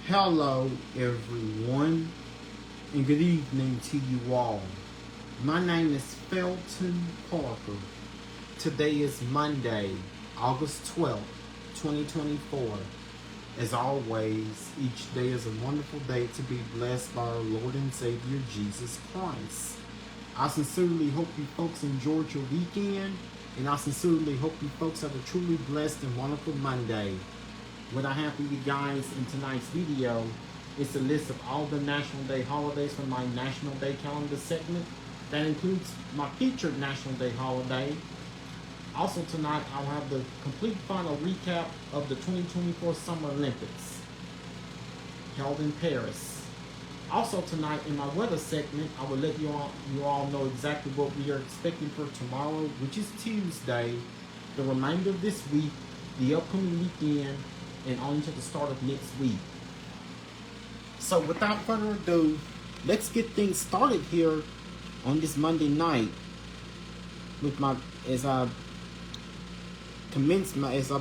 Hello, everyone, and good evening to you all. My name is Felton Parker. Today is Monday, August 12th, 2024. As always, each day is a wonderful day to be blessed by our Lord and Savior Jesus Christ. I sincerely hope you folks enjoyed your weekend, and I sincerely hope you folks have a truly blessed and wonderful Monday. What I have for you guys in tonight's video is a list of all the National Day holidays from my National Day calendar segment. That includes my featured National Day holiday. Also tonight, I'll have the complete final recap of the 2024 Summer Olympics held in Paris. Also tonight, in my weather segment, I will let you all know exactly what we are expecting for tomorrow, which is Tuesday, the remainder of this week, the upcoming weekend, and on to the start of next week. So without further ado, let's get things started here on this Monday night with as I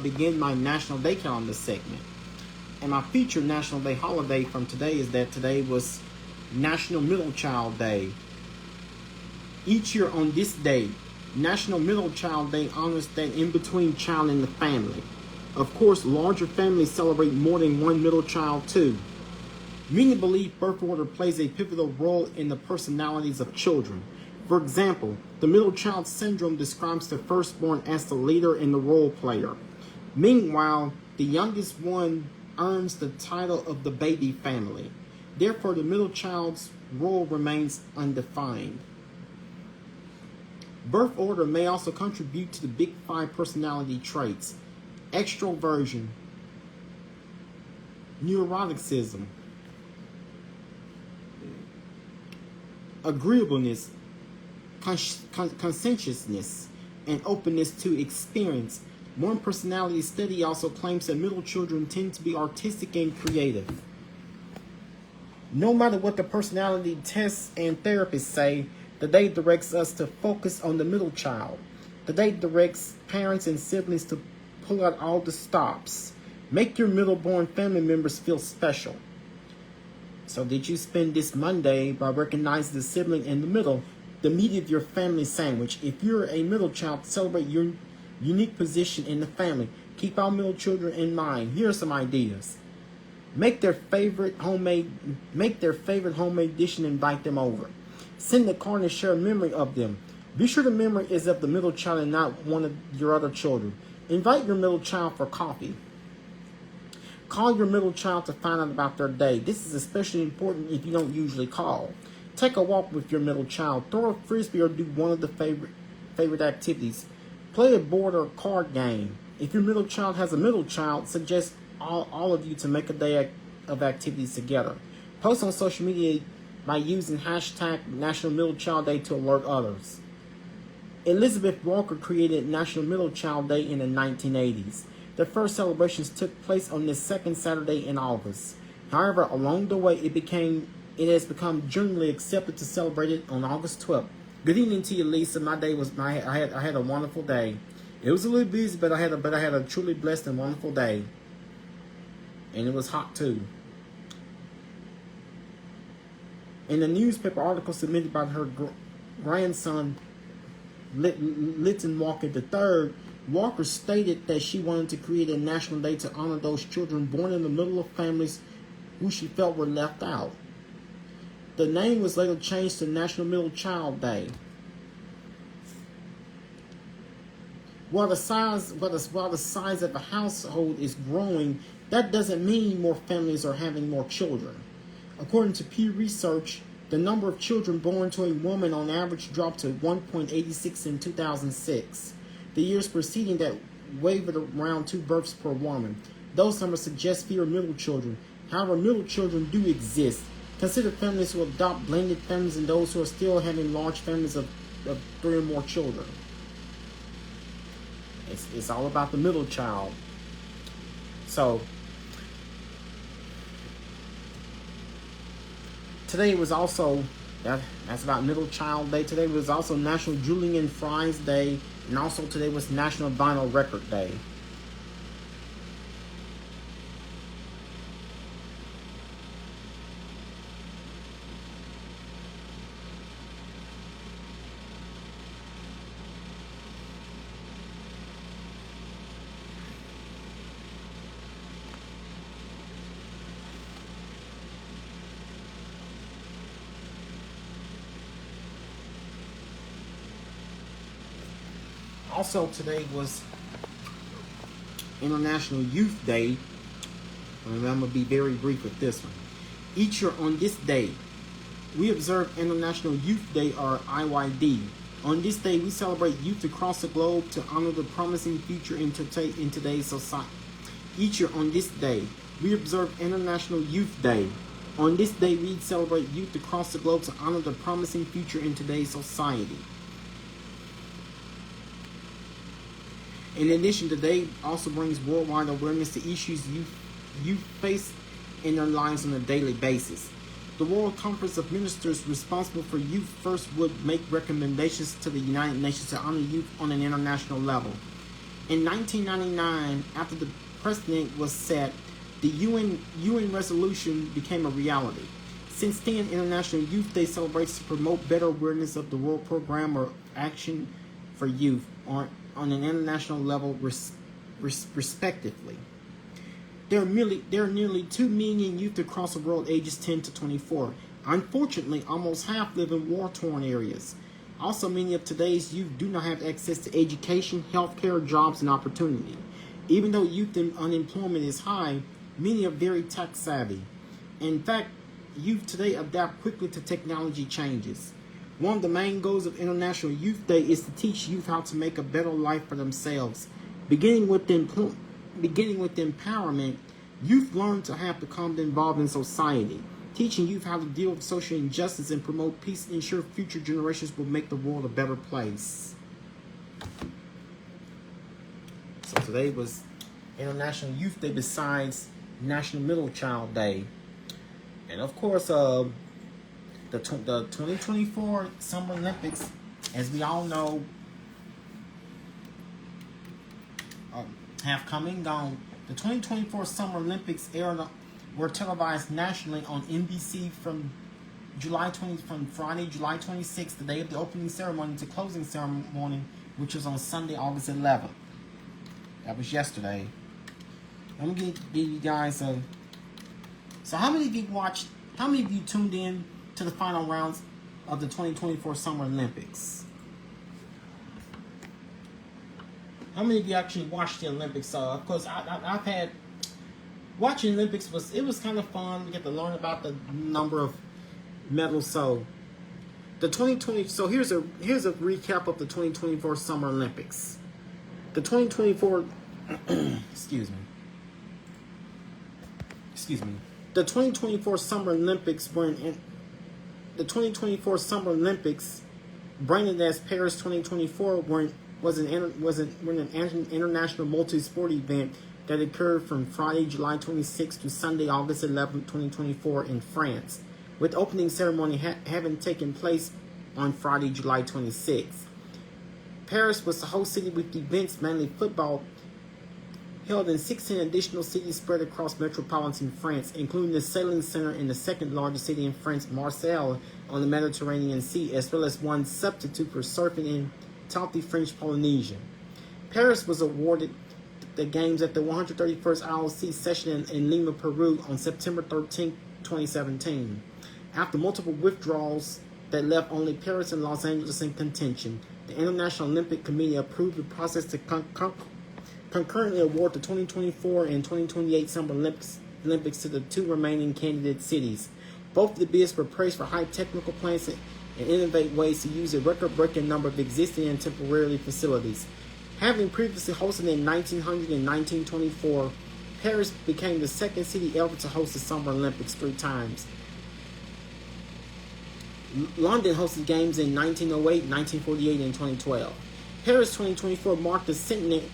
begin my National Day calendar segment. And my featured National Day holiday from today is that today was National Middle Child Day. Each year on this day, National Middle Child Day honors that in-between child in the family. Of course, larger families celebrate more than one middle child too. Many believe birth order plays a pivotal role in the personalities of children. For example, the middle child syndrome describes the firstborn as the leader and the role player. Meanwhile, the youngest one earns the title of the baby family. Therefore, the middle child's role remains undefined. Birth order may also contribute to the big five personality traits: extroversion, neuroticism, agreeableness, conscientiousness, and openness to experience. One personality study also claims that middle children tend to be artistic and creative. No matter what the personality tests and therapists say, the day directs us to focus on the middle child. The day directs parents and siblings to pull out all the stops. Make your middle-born family members feel special. So did you spend this Monday by recognizing the sibling in the middle, the meat of your family sandwich? If you're a middle child, celebrate your unique position in the family. Keep our middle children in mind. Here are some ideas. Make their favorite homemade dish and invite them over. Send a card and share a memory of them. Be sure the memory is of the middle child and not one of your other children. Invite your middle child for coffee. Call your middle child to find out about their day. This is especially important if you don't usually call. Take a walk with your middle child. Throw a frisbee or do one of the favorite activities. Play a board or card game. If your middle child has a middle child, suggest all of you to make a day of activities together. Post on social media by using hashtag National Middle Child Day to alert others. Elizabeth Walker created National Middle Child Day in the 1980s. The first celebrations took place on the second Saturday in August. However, along the way, it has become generally accepted to celebrate it on August 12th. Good evening to you, Lisa. I had a wonderful day. It was a little busy, but I had a truly blessed and wonderful day. And it was hot too. In the newspaper article submitted by her grandson, Lytton Walker III, Walker stated that she wanted to create a national day to honor those children born in the middle of families who she felt were left out. The name was later changed to National Middle Child Day. While the size of a household is growing, that doesn't mean more families are having more children. According to Pew Research, the number of children born to a woman on average dropped to 1.86 in 2006. The years preceding that wavered around 2 births per woman. Those numbers suggest fewer middle children. However, middle children do exist. Consider families who adopt blended families and those who are still having large families of 3 or more children. It's all about the middle child. So, today was also, that's about Middle Child Day. Today was also National Julian Fries Day, and also today was National Vinyl Record Day. Also, today was International Youth Day. And I'm going to be very brief with this one. Each year on this day, we observe International Youth Day, or IYD. On this day, we celebrate youth across the globe to honor the promising future in today's society. Each year on this day, we observe International Youth Day. On this day, we celebrate youth across the globe to honor the promising future in today's society. In addition, today also brings worldwide awareness to issues youth face in their lives on a daily basis. The World Conference of Ministers responsible for youth first would make recommendations to the United Nations to honor youth on an international level. In 1999, after the precedent was set, the UN resolution became a reality. Since then, International Youth Day celebrates to promote better awareness of the World Program or Action for Youth on an international level, respectively. There are nearly 2 million youth across the world ages 10 to 24. Unfortunately, almost half live in war-torn areas. Also, many of today's youth do not have access to education, healthcare, jobs, and opportunity. Even though youth unemployment is high, many are very tech-savvy. In fact, youth today adapt quickly to technology changes. One of the main goals of International Youth Day is to teach youth how to make a better life for themselves. Beginning with empowerment, youth learn to have become involved in society. Teaching youth how to deal with social injustice and promote peace and ensure future generations will make the world a better place. So today was International Youth Day besides National Middle Child Day. And of course, the 2024 Summer Olympics, as we all know, have come and gone. The 2024 Summer Olympics were televised nationally on NBC from Friday, July 26th, the day of the opening ceremony, to closing ceremony, which was on Sunday, August 11th. That was yesterday. I'm gonna give you guys a. So, how many of you tuned in to the final rounds of the 2024 Summer Olympics? How many of you actually watched the Olympics? Of course, I've had watching Olympics was kind of fun. We get to learn about the number of medals. So the 2020. So here's a recap of the 2024 Summer Olympics. The 2024. excuse me. The 2024 Summer Olympics were the 2024 Summer Olympics, branded as Paris 2024, was an international multi-sport event that occurred from Friday, July 26th to Sunday, August 11th, 2024 in France, with opening ceremony having taken place on Friday, July 26th. Paris was the host city, with events, mainly football, held in 16 additional cities spread across metropolitan France, including the sailing center in the second largest city in France, Marseille, on the Mediterranean Sea, as well as one substitute for surfing in Tahiti, French Polynesia. Paris was awarded the games at the 131st IOC session in Lima, Peru on September 13, 2017. After multiple withdrawals that left only Paris and Los Angeles in contention, the International Olympic Committee approved the process to concurrently award the 2024 and 2028 Summer Olympics to the 2 remaining candidate cities. Both of the bids were praised for high technical plans and innovate ways to use a record-breaking number of existing and temporary facilities. Having previously hosted in 1900 and 1924, Paris became the second city ever to host the Summer Olympics 3 times. London hosted games in 1908, 1948, and 2012. Paris 2024 marked the centenary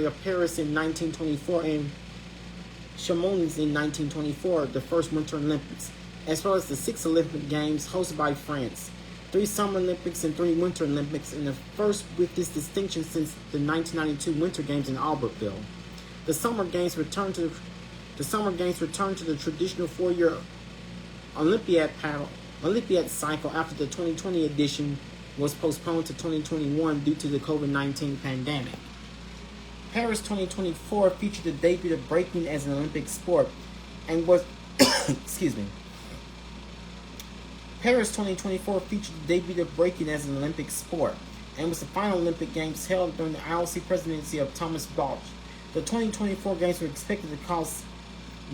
of Paris in 1924 and Chamonix in 1924, the first Winter Olympics, as well as the 6 Olympic Games hosted by France, 3 Summer Olympics and 3 Winter Olympics, and the first with this distinction since the 1992 Winter Games in Albertville. The Summer Games returned to the traditional 4-year Olympiad cycle after the 2020 edition was postponed to 2021 due to the COVID-19 pandemic. Paris 2024 featured the debut of breaking as an Olympic sport and was Paris 2024 featured the debut of breaking as an Olympic sport and was the final Olympic Games held during the IOC presidency of Thomas Bach. The 2024 Games were expected to cost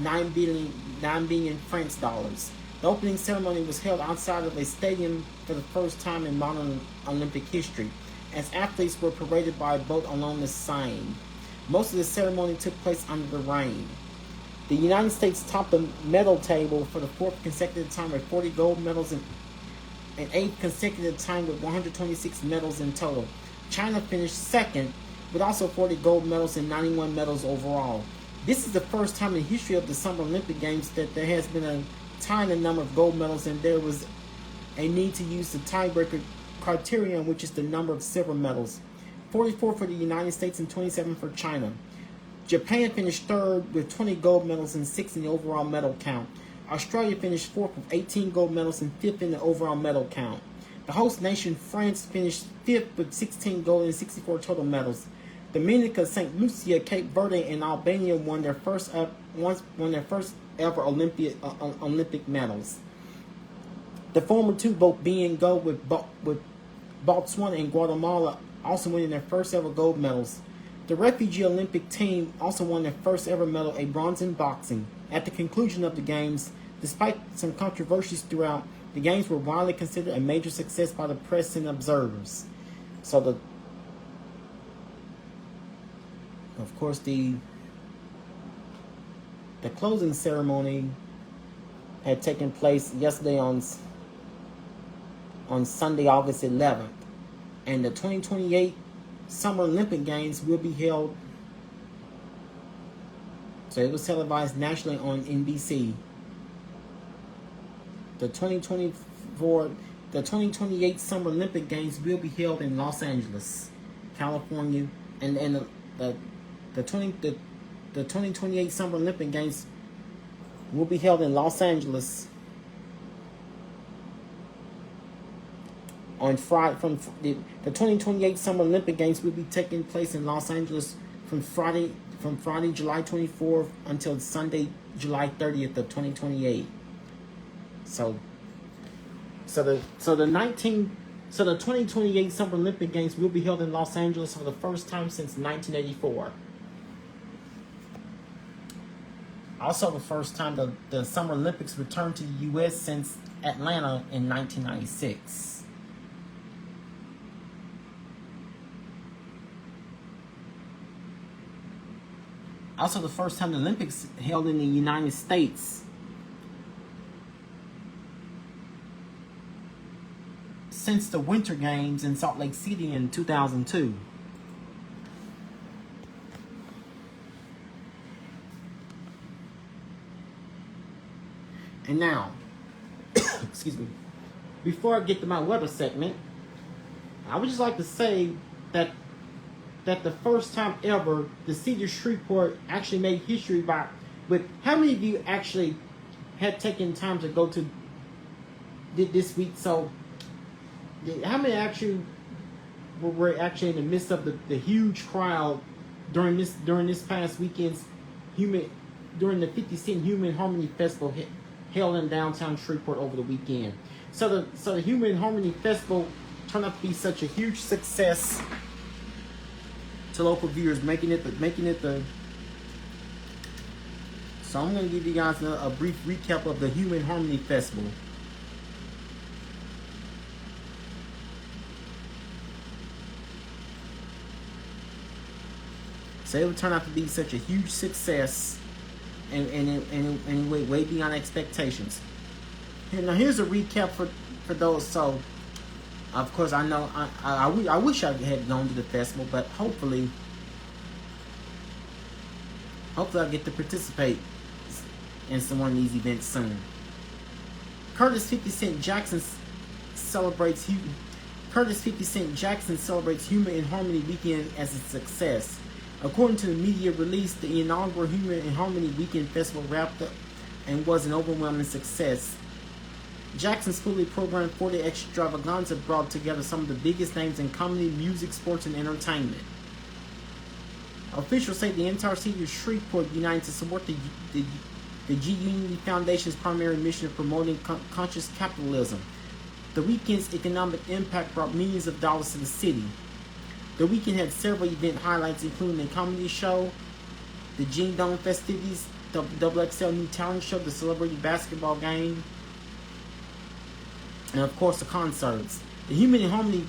$9 billion French dollars. The opening ceremony was held outside of a stadium for the first time in modern Olympic history, as athletes were paraded by a boat along the Seine. Most of the ceremony took place under the rain. The United States topped the medal table for the fourth consecutive time with 40 gold medals and eighth consecutive time with 126 medals in total. China finished second with also 40 gold medals and 91 medals overall. This is the first time in the history of the Summer Olympic Games that there has been a tie in the number of gold medals, and there was a need to use the tiebreaker criterion, which is the number of silver medals. 44 for the United States and 27 for China. Japan finished third with 20 gold medals and 6 in the overall medal count. Australia finished fourth with 18 gold medals and 5th in the overall medal count. The host nation, France, finished 5th with 16 gold and 64 total medals. Dominica, St. Lucia, Cape Verde, and Albania won their first ever Olympic medals. The former two both being gold with Botswana and Guatemala also winning their first ever gold medals. The refugee Olympic team also won their first ever medal, a bronze in boxing. At the conclusion of the Games, despite some controversies throughout, the Games were widely considered a major success by the press and observers. So of course, the closing ceremony had taken place yesterday on Sunday, August 11th, and the 2028 Summer Olympic Games will be held. So it was televised nationally on NBC. The 2028 Summer Olympic Games will be held in Los Angeles, California, and the 2028 Summer Olympic Games will be held in Los Angeles on Friday. The 2028 Summer Olympic Games will be taking place in Los Angeles from Friday, July 24th until Sunday, July 30th of 2028. So the 2028 Summer Olympic Games will be held in Los Angeles for the first time since 1984. Also the first time the Summer Olympics returned to the U.S. since Atlanta in 1996. Also the first time the Olympics held in the United States since the Winter Games in Salt Lake City in 2002. And now, excuse me, before I get to my weather segment, I would just like to say that the first time ever the city of Shreveport actually made history with how many of you actually had taken time to go to this week? So how many actually were actually in the midst of the huge crowd during this past weekend's during the 50 Cent Human Harmony Festival held in downtown Shreveport over the weekend? So the Human Harmony Festival turned out to be such a huge success to local viewers, making it the. So I'm going to give you guys a brief recap of the Human Harmony Festival. So it would turn out to be such a huge success, and way beyond expectations. Now here's a recap for those. So of course I know I wish I had gone to the festival, but hopefully I get to participate in one of these events soon. Curtis 50 Cent Jackson celebrates Human in Harmony weekend as a success. According to the media release, the inaugural Human in Harmony Weekend Festival wrapped up and was an overwhelming success. Jackson's fully programmed 40 extravaganza brought together some of the biggest names in comedy, music, sports, and entertainment. Officials say the entire city of Shreveport united to support the G Unity Foundation's primary mission of promoting conscious capitalism. The weekend's economic impact brought millions of dollars to the city. The weekend had several event highlights, including a comedy show, the Jing Dong festivities, the XXL new talent show, the celebrity basketball game, and of course the concerts. The Human in Harmony,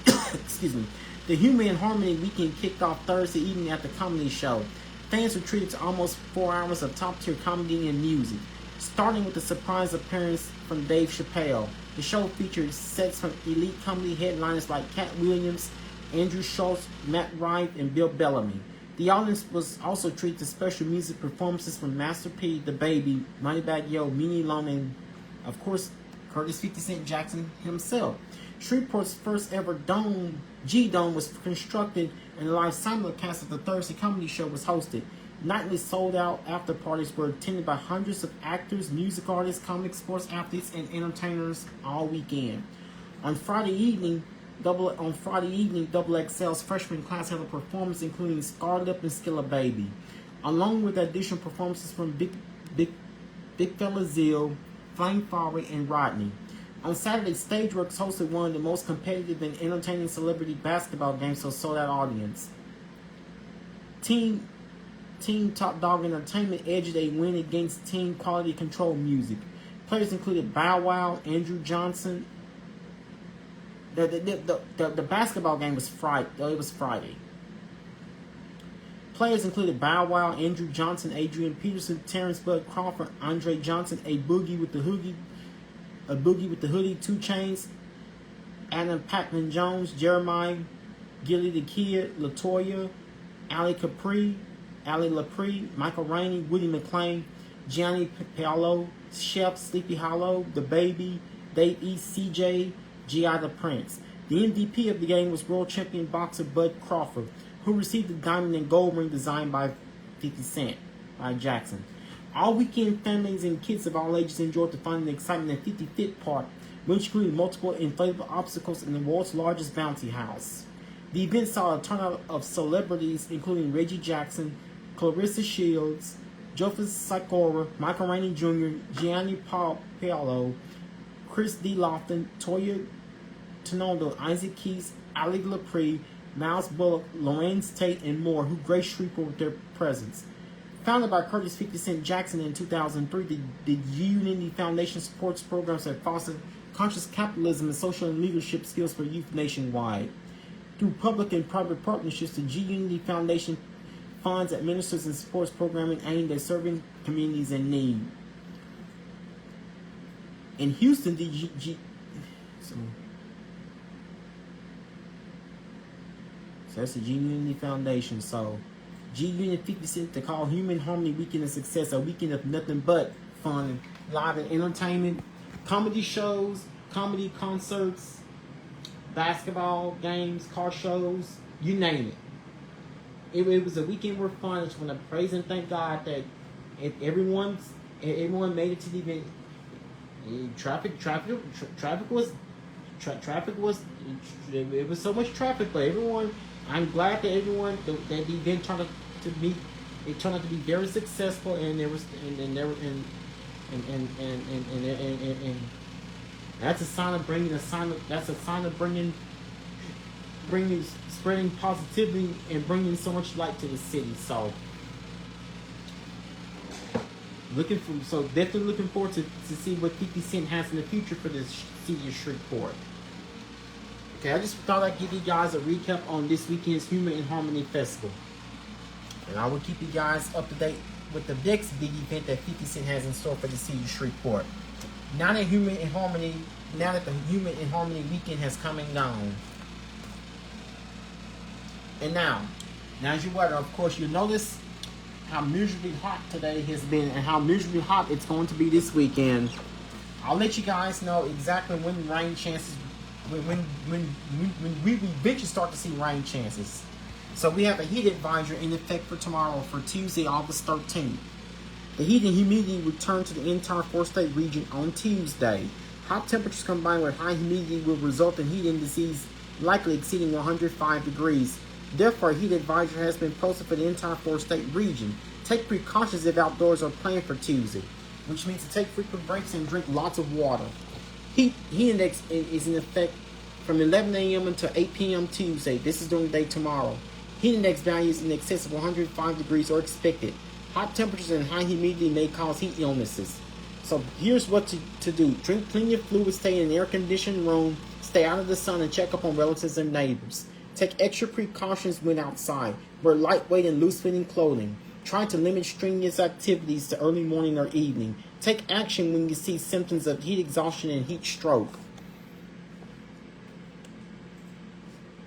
excuse me, the Human in Harmony weekend kicked off Thursday evening at the comedy show. Fans were treated to almost 4 hours of top-tier comedy and music, starting with a surprise appearance from Dave Chappelle. The show featured sets from elite comedy headliners like Cat Williams, Andrew Schultz, Matt Rife, and Bill Bellamy. The audience was also treated to special music performances from Master P, The Baby, Moneybagg Yo, Meanie Long, and of course Curtis 50 Cent Jackson himself. Shreveport's first ever G-Dome was constructed, and a live simulcast of the Thursday comedy show was hosted. Nightly sold-out after parties were attended by hundreds of actors, music artists, comic sports athletes, and entertainers all weekend. On Friday evening, Double XL's freshman class held a performance including Scar Lip and Skilla Baby, along with additional performances from Big Fella Zeal, Flame Fowry, and Rodney. On Saturday, Stageworks hosted one of the most competitive and entertaining celebrity basketball games to a sold-out audience. Team Top Dog Entertainment edged a win against Team Quality Control Music. Players included Bow Wow, Andrew Johnson. The basketball game was Friday. It was Friday. Players included Bow Wow, Andrew Johnson, Adrian Peterson, Terrence Bud Crawford, Andre Johnson, a Boogie with the Hoodie, 2 Chainz, Adam Pacman Jones, Jeremiah, Gilly the Kid, LaToya, Ali Lapre, Michael Rainey, Woody McClain, Gianni Paolo, Chef, Sleepy Hollow, The Baby, Dave East, CJ, G.I. the Prince. The MVP of the game was world champion boxer Bud Crawford, who received the diamond and gold ring designed by 50 Cent by Jackson. All weekend, families and kids of all ages enjoyed the fun and excitement at 50 Fit Park, which included multiple inflatable obstacles in the world's largest bouncy house. The event saw a turnout of celebrities including Reggie Jackson, Clarissa Shields, Joseph Sikora, Michael Rainey Jr., Gianni Paolo, Chris D. Lofton, Toya Tenodo, Isaac Keys, Ali Lapre, Miles Bullock, Lorenz Tate, and more, who graced Shreveport with their presence. Founded by Curtis 50 Cent Jackson in 2003, the G-Unity Foundation supports programs that foster conscious capitalism and social and leadership skills for youth nationwide. Through public and private partnerships, the G-Unity Foundation funds, administers, and supports programming aimed at serving communities in need. In Houston, so that's the G-Unity Foundation. So G-Unit 50 Cent to call Human Harmony Weekend a success, a weekend of nothing but fun, live and entertainment, comedy shows, comedy concerts, basketball games, car shows, you name it. It was a weekend where fun. I just want to praise and thank God that everyone made it to the event. Traffic was it was so much traffic, but everyone. I'm glad that that the event turned out to be very successful, and that's a sign of spreading positivity and bringing so much light to the city. So definitely looking forward to see what 50 Cent has in the future for this city of Shreveport. Okay, I just thought I'd give you guys a recap on this weekend's Human in Harmony Festival. And I will keep you guys up to date with the next big event that 50 Cent has in store for the city of Shreveport. Now that the Human in Harmony weekend has come and gone. And now as you weather, of course, you'll notice how miserably hot today has been and how miserably hot it's going to be this weekend. I'll let you guys know exactly when rain chances, when we eventually start to see rain chances. So we have a heat advisory in effect for tomorrow, for Tuesday, August 13th. The heat and humidity return to the entire four-state region on Tuesday. Hot temperatures combined with high humidity will result in heat indices likely exceeding 105 degrees. Therefore, a heat advisory has been posted for the entire four-state region. Take precautions if outdoors are planned for Tuesday, which means to take frequent breaks and drink lots of water. Heat index is in effect from 11 a.m. until 8 p.m. Tuesday. This is during the day tomorrow. Heat index values in excess of 105 degrees are expected. Hot temperatures and high humidity may cause heat illnesses. So here's what to do. Drink plenty of fluids, stay in an air-conditioned room, stay out of the sun, and check up on relatives and neighbors. Take extra precautions when outside. Wear lightweight and loose-fitting clothing. Try to limit strenuous activities to early morning or evening. Take action when you see symptoms of heat exhaustion and heat stroke.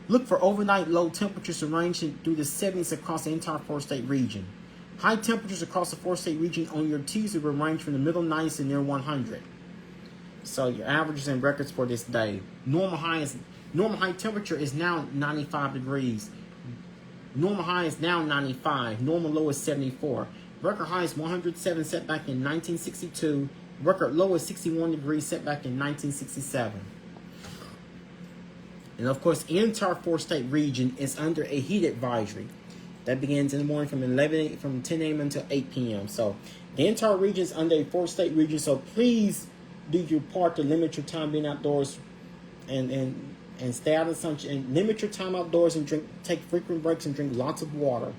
Look for overnight low temperatures ranging through the 70s across the entire four-state region. High temperatures across the four-state region on your Tuesday will range from the middle 90s to near 100. So your averages and records for this day. Normal high temperature is now 95 degrees. Normal high is now 95. Normal low is 74. Record high is 107, set back in 1962. Record low is 61 degrees, set back in 1967. And of course, the entire four-state region is under a heat advisory that begins in the morning from 10 a.m. until 8 p.m. So the entire region is under a four-state region. So please do your part to limit your time being outdoors and stay out of the sun. And limit your time outdoors and take frequent breaks and drink lots of water.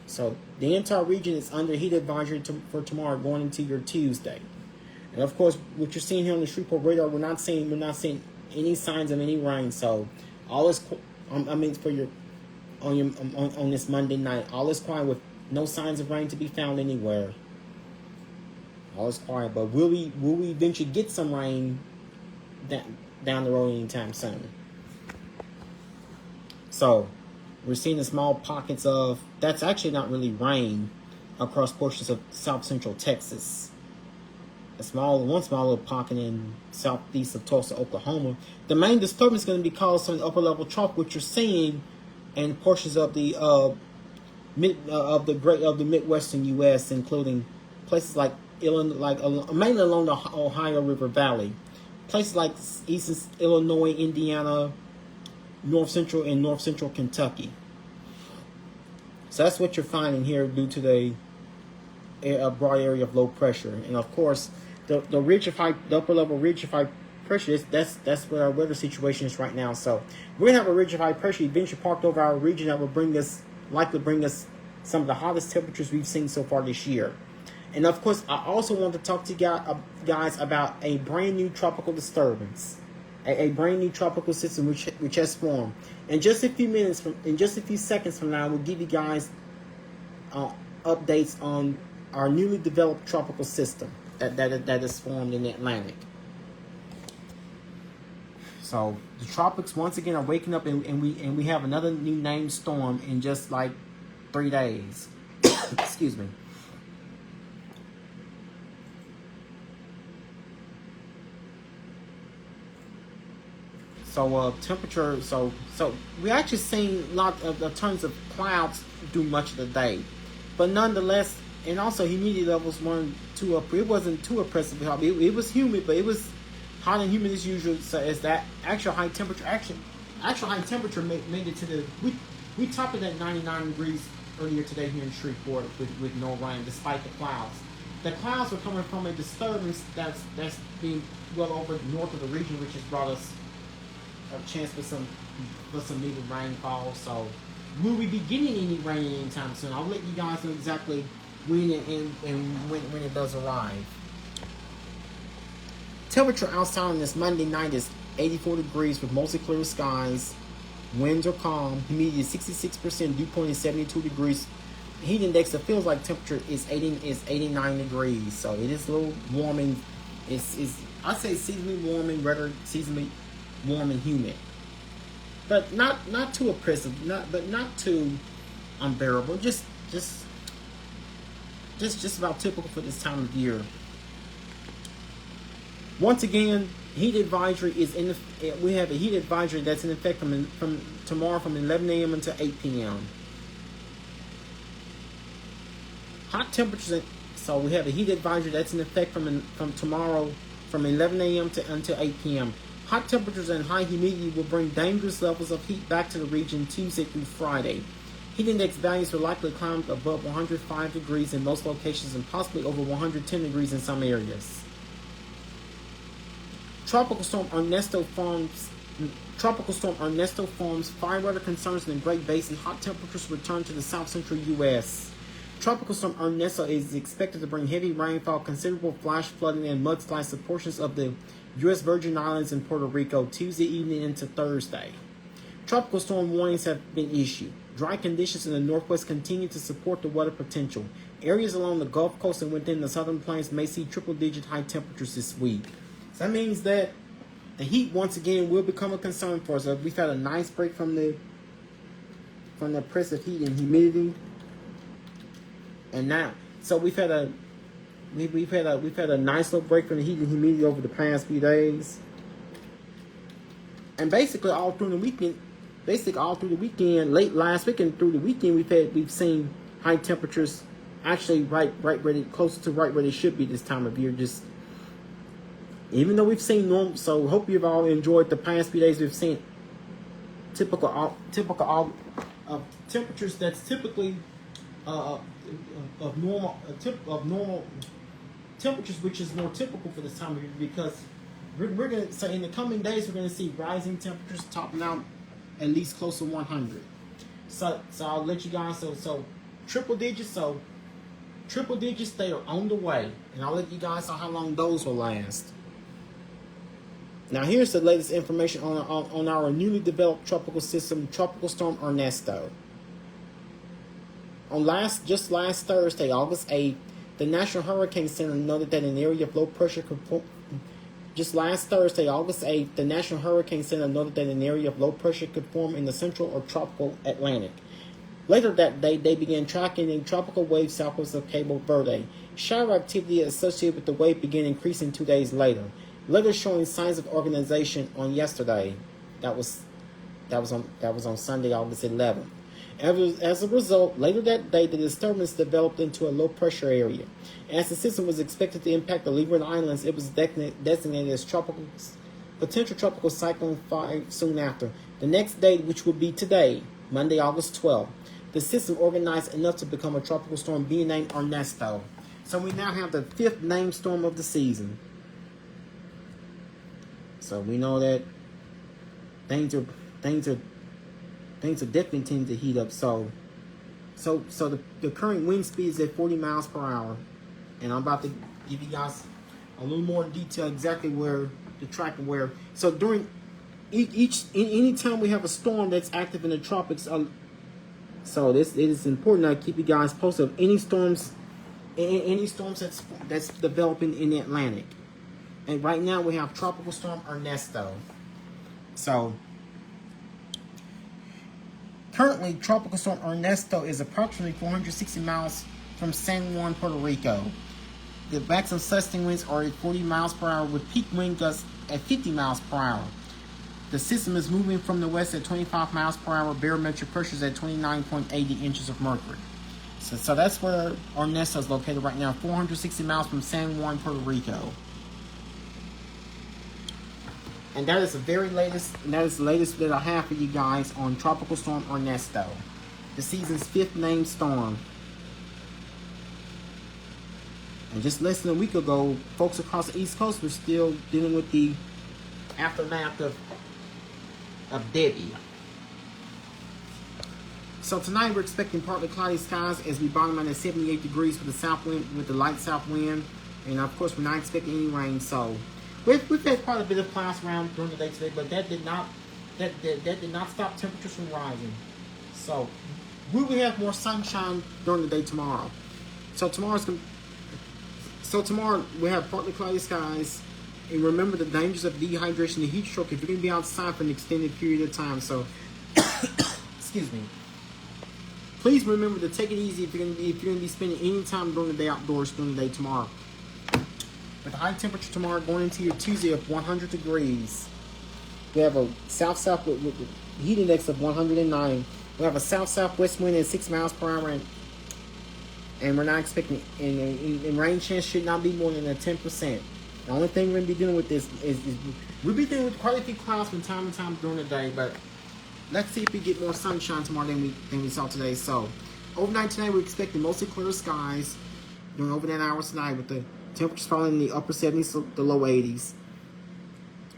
So the entire region is under heat advisory for tomorrow going into your Tuesday. And of course, what you're seeing here on the Shreveport radar, we're not seeing any signs of any rain. So all is, for your on this Monday night, all is quiet with no signs of rain to be found anywhere. All is quiet, but will we eventually get some rain down the road anytime soon? So we're seeing the small pockets of, that's actually not really rain, across portions of south central Texas. One small little pocket in southeast of Tulsa, Oklahoma. The main disturbance is going to be caused from the upper level trough, which you're seeing in portions of the Midwestern U.S., including places like Illinois, mainly along the Ohio River Valley, places like eastern Illinois, Indiana, north central Kentucky. So that's what you're finding here due to the broad area of low pressure, and of course the upper level ridge of high pressure. That's what our weather situation is right now. So we're gonna have a ridge of high pressure eventually parked over our region that will likely bring us some of the hottest temperatures we've seen so far this year. And of course, I also want to talk to you guys about a brand new tropical disturbance, a brand new tropical system which has formed. In just a few seconds from now, we'll give you guys updates on our newly developed tropical system that is formed in the Atlantic. So the tropics once again are waking up, and we have another new named storm in just like 3 days. Excuse me. So temperature. So we're actually seeing a lot of tons of clouds through much of the day, but nonetheless, and also humidity levels weren't too up. It wasn't too oppressively hot. It was humid, but it was hot and humid as usual. So as that actual high temperature made it to the we topped it at 99 degrees earlier today here in Shreveport with no rain despite the clouds. The clouds were coming from a disturbance that's being well over north of the region, which has brought us a chance for some needed rainfall. So will we be getting any rain anytime soon? I'll let you guys know exactly when it does arrive. Temperature outside on this Monday night is 84 degrees with mostly clear skies. Winds are calm. Humidity is 66%. Dew point is 72 degrees. Heat index, the feels like temperature is 89 degrees. So it is a little warming. I'd say seasonally warming, rather seasonally warm and humid, but not too oppressive, not too unbearable. Just about typical for this time of year. Once again, heat advisory is we have a heat advisory that's in effect from tomorrow from 11 a.m. until 8 p.m. Hot temperatures. So we have a heat advisory that's in effect from tomorrow from 11 a.m. until 8 p.m. Hot temperatures and high humidity will bring dangerous levels of heat back to the region Tuesday through Friday. Heat index values will likely climb above 105 degrees in most locations and possibly over 110 degrees in some areas. Tropical storm Ernesto forms. Tropical storm Ernesto forms. Fire weather concerns in the Great Basin. Hot temperatures return to the south central U.S. Tropical storm Ernesto is expected to bring heavy rainfall, considerable flash flooding, and mudslides to portions of the U.S. Virgin Islands and Puerto Rico Tuesday evening into Thursday. Tropical storm warnings have been issued. Dry conditions in the northwest continue to support the weather potential. Areas along the Gulf Coast and within the southern plains may see triple-digit high temperatures this week. So that means that the heat once again will become a concern for us. We've had a nice break from the oppressive heat and humidity, and now so we've had a nice little break from the heat and humidity over the past few days, and basically all through the weekend, late last week and through the weekend, we've seen high temperatures actually right close to right where they should be this time of year. Just even though we've seen normal, so hope you've all enjoyed the past few days. We've seen typical temperatures that's typically of normal temperatures, which is more typical for this time of year, because we're gonna in the coming days we're gonna see rising temperatures topping out at least close to 100. So I'll let you guys so triple digits they are on the way, and I'll let you guys know how long those will last. Now here's the latest information on our newly developed tropical system, Tropical Storm Ernesto. Just last Thursday, August 8th, the National Hurricane Center noted that an area of low pressure could form. Just last Thursday, August 8th, the National Hurricane Center noted that an area of low pressure could form in the central or tropical Atlantic. Later that day, they began tracking a tropical wave southwest of Cabo Verde. Shower activity associated with the wave began increasing 2 days later, later showing signs of organization on yesterday. That was on Sunday, August 11th. As a result, later that day, the disturbance developed into a low-pressure area. As the system was expected to impact the Leeward Islands, it was designated as potential tropical cyclone 5 soon after. The next day, which would be today, Monday, August 12th, the system organized enough to become a tropical storm, being named Ernesto. So we now have the 5th named storm of the season. So we know that things are definitely tending to heat up. So the current wind speed is at 40 miles per hour, and I'm about to give you guys a little more detail exactly where the track and where. So during any time we have a storm that's active in the tropics, so it is important to keep you guys posted of any storms that's developing in the Atlantic. And right now we have Tropical Storm Ernesto. So currently, Tropical Storm Ernesto is approximately 460 miles from San Juan, Puerto Rico. The maximum sustained winds are at 40 miles per hour with peak wind gusts at 50 miles per hour. The system is moving from the west at 25 miles per hour. Barometric pressure is at 29.80 inches of mercury. So that's where Ernesto is located right now, 460 miles from San Juan, Puerto Rico. And that is the latest that I have for you guys on Tropical Storm Ernesto, the season's 5th named storm. And just less than a week ago, folks across the East Coast were still dealing with the aftermath of Debbie. So tonight we're expecting partly cloudy skies as we bottom out at 78 degrees with the south wind, with the light south wind, and of course we're not expecting any rain. So we've had quite a bit of clouds around during the day today, but that did not stop temperatures from rising. So we will have more sunshine during the day tomorrow. So tomorrow we have partly cloudy skies, and remember the dangers of dehydration and heat stroke if you're going to be outside for an extended period of time. So excuse me. Please remember to take it easy if you're going to be spending any time during the day outdoors during the day tomorrow. With a high temperature tomorrow going into your Tuesday of 100 degrees. We have a south-south with heat index of 109. We have a south-southwest wind at 6 miles per hour, and we're not expecting, and rain chance should not be more than 10%. The only thing we're going to be dealing with is we'll be dealing with quite a few clouds from time to time during the day, but let's see if we get more sunshine tomorrow than we saw today. So overnight tonight we're expecting mostly clear skies during overnight hours tonight with the temperatures falling in the upper 70s to the low 80s.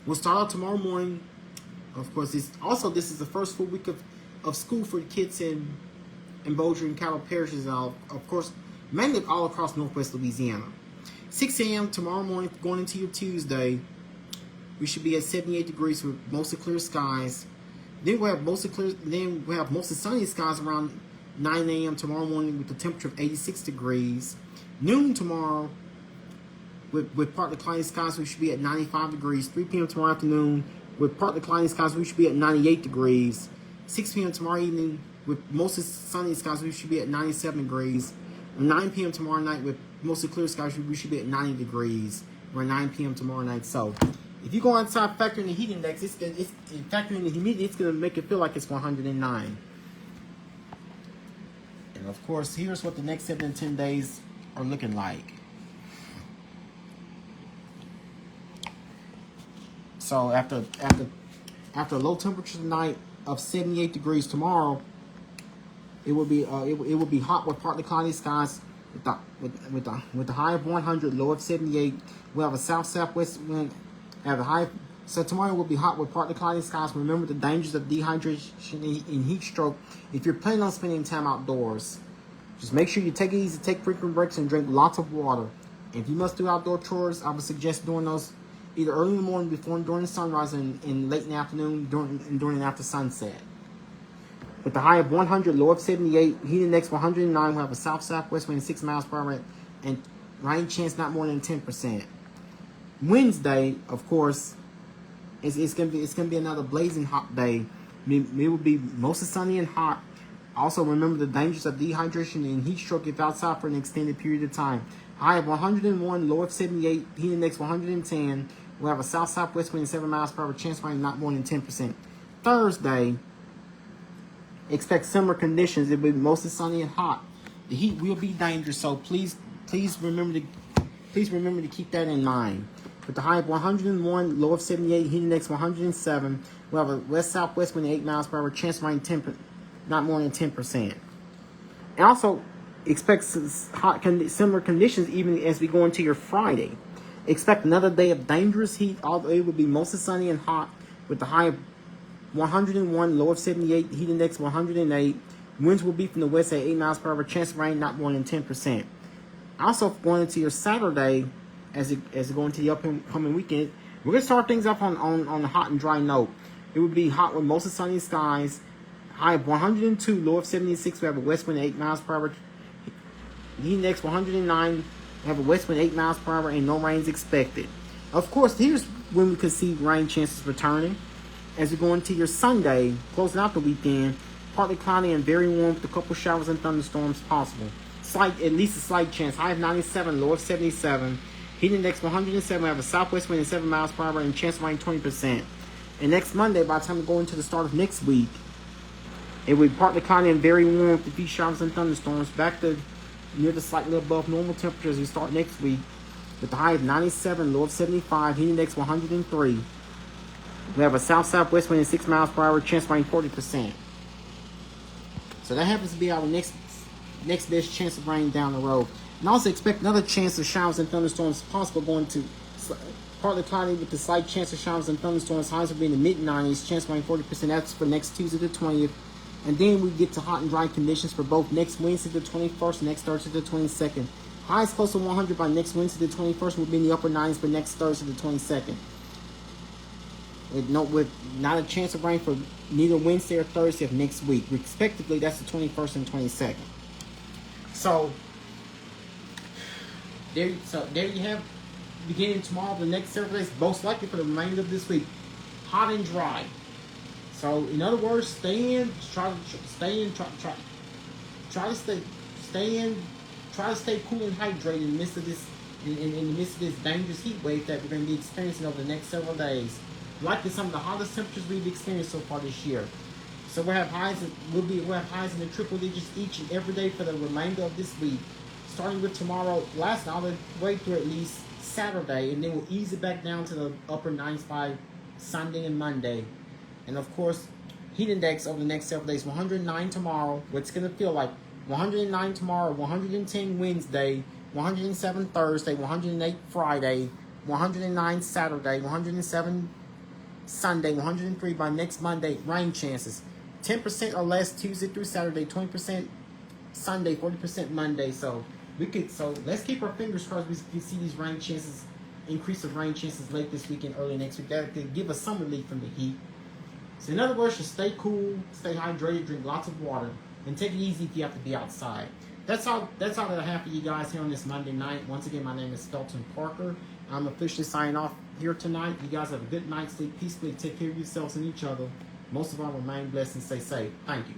We'll start out tomorrow morning. Of course, this is the first full week of school for the kids in Bossier and Cattle parishes, and of course, mainly all across Northwest Louisiana. 6 a.m. tomorrow morning, going into your Tuesday, we should be at 78 degrees with mostly clear skies. Then we have mostly clear. Then we have mostly sunny skies around 9 a.m. tomorrow morning with the temperature of 86 degrees. Noon tomorrow, with partly cloudy skies, we should be at 95 degrees. 3 p.m. tomorrow afternoon, with partly cloudy skies, we should be at 98 degrees. 6 p.m. tomorrow evening, with mostly sunny skies, we should be at 97 degrees. 9 p.m. tomorrow night, with mostly clear skies, we should be at 90 degrees. Around 9 p.m. tomorrow night. So, if you go outside, factor in the heat index, it's factoring in the humidity, it's going to make it feel like it's 109. And of course, here's what the next 7 to 10 days are looking like. So after a low temperature tonight of 78 degrees tomorrow, it will be hot with partly cloudy skies with the high of 100, low of 78. We'll have a southwest wind. Have a high. So tomorrow will be hot with partly cloudy skies. Remember the dangers of dehydration and heat stroke. If you're planning on spending time outdoors, just make sure you take it easy, take frequent breaks, and drink lots of water. If you must do outdoor chores, I would suggest doing those either early in the morning before and during the sunrise, and late in the afternoon during and after sunset. With the high of 100, low of 78, heat index 109, we'll have a southwest wind 6 miles per hour, and rain chance not more than 10%. Wednesday, of course, it's gonna be another blazing hot day. It will be mostly sunny and hot. Also, remember the dangers of dehydration and heat stroke if outside for an extended period of time. High of 101, low of 78, heat index 110. We'll have a southwest wind 7 miles per hour, chance of rain not more than 10%. Thursday, expect similar conditions. It will be mostly sunny and hot. The heat will be dangerous, so please remember to keep that in mind. With the high of 101, low of 78, heat index 107. We'll have a west-southwest wind 8 miles per hour, chance of rain not more than 10%. And also, expect similar conditions even as we go into your Friday. Expect another day of dangerous heat, although it will be mostly sunny and hot, with the high of 101, low of 78, heat index 108. Winds will be from the west at 8 miles per hour, chance of rain not more than 10%. Also, going into your Saturday, as you go into the upcoming weekend, we're going to start things off on a hot and dry note. It will be hot with mostly sunny skies. High of 102, low of 76. We have a west wind 8 miles per hour. Heat index 109. We have a west wind 8 miles per hour, and no rains expected. Of course, here's when we could see rain chances returning. As we go into your Sunday, closing out the weekend, partly cloudy and very warm with a couple showers and thunderstorms possible. At least a slight chance. High of 97, low of 77. Heat index 107. We have a southwest wind at 7 miles per hour, and chance of rain 20%. And next Monday, by the time we go into the start of next week, it will be partly cloudy and very warm with a few showers and thunderstorms. Back to near the slightly above normal temperatures as we start next week. With the high of 97, low of 75, heat index 103. We have a southwest wind at 6 miles per hour, chance of rain 40%. So that happens to be our next best chance of rain down the road. And also expect another chance of showers and thunderstorms possible going to partly cloudy with the slight chance of showers and thunderstorms. Highs will be in the mid-90s, chance of rain 40%. That's for next Tuesday the 20th. And then we get to hot and dry conditions for both next Wednesday the 21st and next Thursday the 22nd. Highs close to 100 by next Wednesday the 21st. Will be in the upper 90s for next Thursday the 22nd. With not a chance of rain for neither Wednesday or Thursday of next week. Respectively, that's the 21st and 22nd. So there you have, beginning tomorrow, the next several days, most likely for the remainder of this week, hot and dry. So in other words, stay in, try to stay cool and hydrated in the midst of this dangerous heat wave that we're going to be experiencing over the next several days. Likely some of the hottest temperatures we've experienced so far this year. So we'll have highs in the triple digits each and every day for the remainder of this week, starting with tomorrow, lasting all the way through at least Saturday, and then we'll ease it back down to the upper 90s by Sunday and Monday. And of course, heat index over the next several days, 109 tomorrow, what's going to feel like 109 tomorrow, 110 Wednesday, 107 Thursday, 108 Friday, 109 Saturday, 107 Sunday, 103 by next Monday. Rain chances 10% or less Tuesday through Saturday, 20% Sunday, 40% Monday. So let's keep our fingers crossed. We can see these rain chances, increase of rain chances late this week and early next week. That could give us some relief from the heat. So in other words, just stay cool, stay hydrated, drink lots of water, and take it easy if you have to be outside. That's all that I have for you guys here on this Monday night. Once again, my name is Felton Parker. I'm officially signing off here tonight. You guys have a good night's sleep, peacefully take care of yourselves and each other. Most of all, remain blessed and stay safe. Thank you.